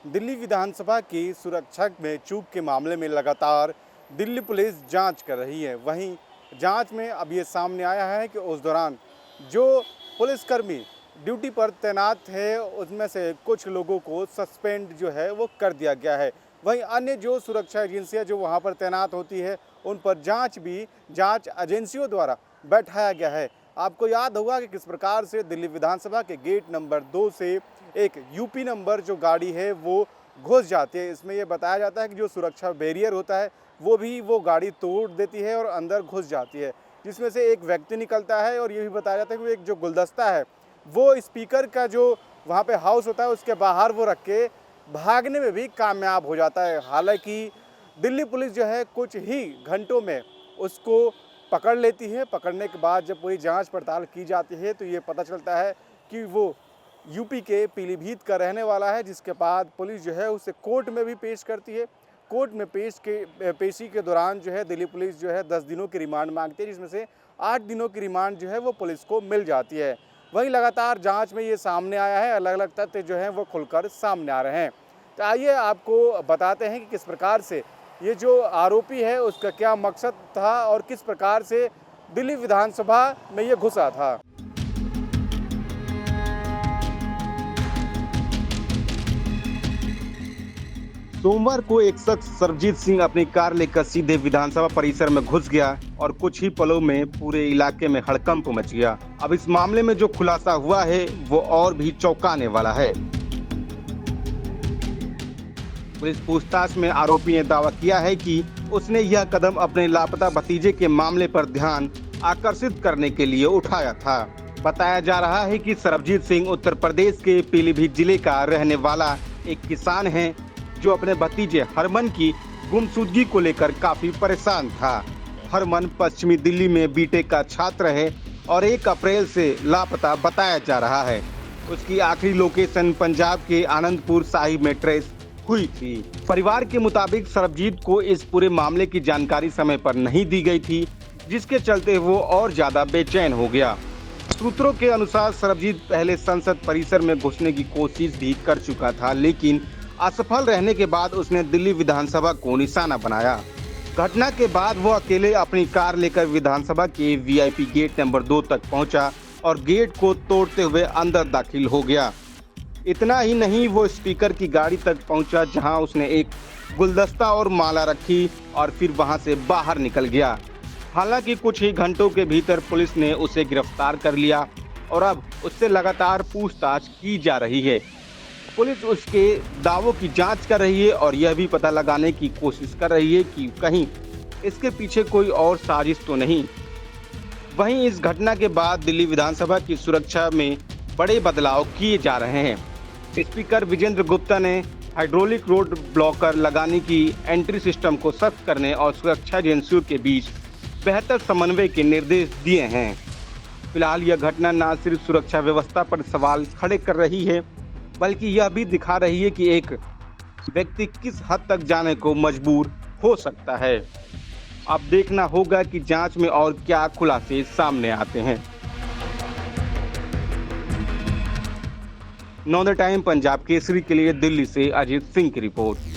दिल्ली विधानसभा की सुरक्षा में चूक के मामले में लगातार दिल्ली पुलिस जांच कर रही है। वहीं जांच में अब ये सामने आया है कि उस दौरान जो पुलिसकर्मी ड्यूटी पर तैनात थे उसमें से कुछ लोगों को सस्पेंड जो है वो कर दिया गया है। वहीं अन्य जो सुरक्षा एजेंसियां जो वहां पर तैनात होती है उन पर जांच एजेंसियों द्वारा बैठाया गया है। आपको याद होगा कि किस प्रकार से दिल्ली विधानसभा के गेट नंबर 2 से एक यूपी नंबर जो गाड़ी है वो घुस जाती है। इसमें यह बताया जाता है कि जो सुरक्षा बैरियर होता है वो गाड़ी तोड़ देती है और अंदर घुस जाती है, जिसमें से एक व्यक्ति निकलता है। और ये भी बताया जाता है कि एक जो गुलदस्ता है वो स्पीकर का जो वहाँ पे हाउस होता है उसके बाहर वो रख के भागने में भी कामयाब हो जाता है। हालांकि दिल्ली पुलिस जो है कुछ ही घंटों में उसको पकड़ लेती है। पकड़ने के बाद जब पूरी जांच पड़ताल की जाती है तो ये पता चलता है कि वो यूपी के पीलीभीत का रहने वाला है, जिसके बाद पुलिस जो है उसे कोर्ट में भी पेश करती है। कोर्ट में पेशी के दौरान जो है दिल्ली पुलिस जो है 10 दिनों की रिमांड मांगती है, जिसमें से 8 दिनों की रिमांड जो है वो पुलिस को मिल जाती है। वहीं लगातार जांच में ये सामने आया है, अलग अलग तथ्य जो हैं वो खुलकर सामने आ रहे हैं। तो आइए आपको बताते हैं कि किस प्रकार से ये जो आरोपी है उसका क्या मकसद था और किस प्रकार से दिल्ली विधानसभा में ये घुसा था। सोमवार को एक शख्स सरबजीत सिंह अपनी कार लेकर सीधे विधानसभा परिसर में घुस गया और कुछ ही पलों में पूरे इलाके में हड़कंप मच गया। अब इस मामले में जो खुलासा हुआ है वो और भी चौंकाने वाला है। पुलिस पूछताछ में आरोपी ने दावा किया है कि उसने यह कदम अपने लापता भतीजे के मामले पर ध्यान आकर्षित करने के लिए उठाया था। बताया जा रहा है कि सरबजीत सिंह उत्तर प्रदेश के पीलीभीत जिले का रहने वाला एक किसान है जो अपने भतीजे हरमन की गुमशुदगी को लेकर काफी परेशान था। हरमन पश्चिमी दिल्ली में बीटेक का छात्र है और 1 अप्रैल से लापता बताया जा रहा है। उसकी आखिरी लोकेशन पंजाब के आनंदपुर साहिब में ट्रेस हुई थी। परिवार के मुताबिक सरबजीत को इस पूरे मामले की जानकारी समय पर नहीं दी गई थी, जिसके चलते वो और ज्यादा बेचैन हो गया। सूत्रों के अनुसार सरबजीत पहले संसद परिसर में घुसने की कोशिश भी कर चुका था, लेकिन असफल रहने के बाद उसने दिल्ली विधानसभा को निशाना बनाया। घटना के बाद वो अकेले अपनी कार लेकर विधानसभा के वीआईपी गेट नंबर 2 तक पहुंचा और गेट को तोड़ते हुए अंदर दाखिल हो गया। इतना ही नहीं, वो स्पीकर की गाड़ी तक पहुंचा जहां उसने एक गुलदस्ता और माला रखी और फिर वहां से बाहर निकल गया। हालांकि कुछ ही घंटों के भीतर पुलिस ने उसे गिरफ्तार कर लिया और अब उससे लगातार पूछताछ की जा रही है। पुलिस उसके दावों की जांच कर रही है और यह भी पता लगाने की कोशिश कर रही है कि कहीं इसके पीछे कोई और साजिश तो नहीं। वहीं इस घटना के बाद दिल्ली विधानसभा की सुरक्षा में बड़े बदलाव किए जा रहे हैं। स्पीकर विजेंद्र गुप्ता ने हाइड्रोलिक रोड ब्लॉकर लगाने की एंट्री सिस्टम को सख्त करने और सुरक्षा एजेंसियों के बीच बेहतर समन्वय के निर्देश दिए हैं। फिलहाल यह घटना न सिर्फ सुरक्षा व्यवस्था पर सवाल खड़े कर रही है, बल्कि यह भी दिखा रही है कि एक व्यक्ति किस हद तक जाने को मजबूर हो सकता है। अब देखना होगा कि जांच में और क्या खुलासे सामने आते हैं। Now the time Punjab Kesari के लिए दिल्ली से अजीत सिंह की रिपोर्ट।